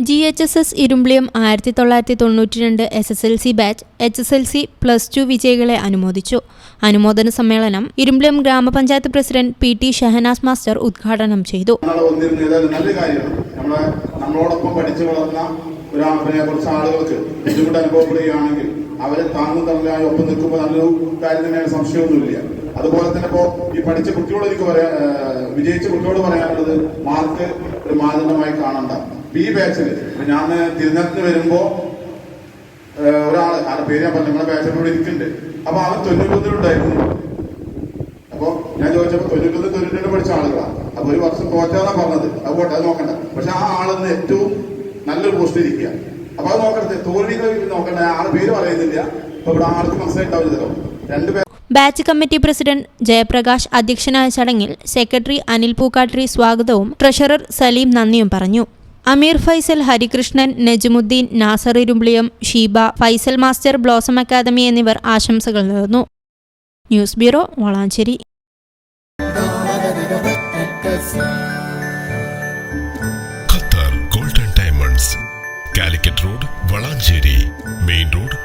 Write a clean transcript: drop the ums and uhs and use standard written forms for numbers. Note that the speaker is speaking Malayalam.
GHSS Irimbiliyam 1992 SSLC batch HSLC +2 വിജയികളെ അനുമോദിച്ചു. അനുമോദന സമ്മേളനം ഇരുമ്പിളിയം ഗ്രാമപഞ്ചായത്ത് പ്രസിഡന്റ് PT ഷഹനാസ് മാസ്റ്റർ ഉദ്ഘാടനം ചെയ്തു. നമ്മളോടൊപ്പം പഠിച്ചു വളർന്ന കുറച്ച് ആളുകൾക്ക് ബുദ്ധിമുട്ട് അനുഭവപ്പെടുകയാണെങ്കിൽ അവരെ താങ്ങുതണലായി ഒപ്പം നിൽക്കുമ്പോൾ നല്ലൊരു കാര്യം തന്നെയാണ്, സംശയമൊന്നുമില്ല. അതുപോലെ തന്നെ ഇപ്പോൾ ഈ പഠിച്ച കുട്ടികളോട് എനിക്ക് വിജയിച്ച കുട്ടികളോട് പറയാനുള്ളത്, മാർക്ക് ഒരു മാനദണ്ഡമായി കാണണ്ട. B ബാച്ചിൽ ഞാൻ തിരുവനന്തപുരത്ത് വരുമ്പോ ഒരാള് ആരുടെ പേര് ഞാൻ പറഞ്ഞു, നിങ്ങളുടെ ബാച്ചിലൂടെ ഇരിക്കുന്നുണ്ട്. അപ്പൊ അവൻ 91 അപ്പൊ ഞാൻ ചോദിച്ചപ്പോ 92 പഠിച്ച ആളുകളാണ്. അപ്പൊ ഒരു വർഷം തോറ്റാന്നാ പറഞ്ഞത്. അതുകൊണ്ട് അത് നോക്കണ്ട. പക്ഷെ ആ ആളെന്ന് ഏറ്റവും നല്ലൊരു പോസ്റ്റ് ഇരിക്കുക. അപ്പൊ അത് നോക്കട്ടെ, തോൽവികൾ നോക്കണ്ട. ആള് പേര് പറയുന്നില്ല. അപ്പൊ ഇവിടെ ആൾക്ക് മനസ്സിലായിട്ടാവില്ലല്ലോ. രണ്ടുപേർ ബാച്ച് കമ്മിറ്റി പ്രസിഡന്റ് ജയപ്രകാശ് അധ്യക്ഷനായ ചടങ്ങിൽ സെക്രട്ടറി അനിൽ പൂക്കാട്ടിരി സ്വാഗതവും ട്രഷറർ സലീം നന്ദിയും പറഞ്ഞു. Ameer Faisal, Harikrishnan, Najmudheen, Nasser Irimbiliyam, Sheeba, Faisal master, blossom academy എന്നിവർ ആശംസകൾ നേർന്നു. News bureau, Valanchery. Qatar golden diamonds, Calicut road, Valanchery main road,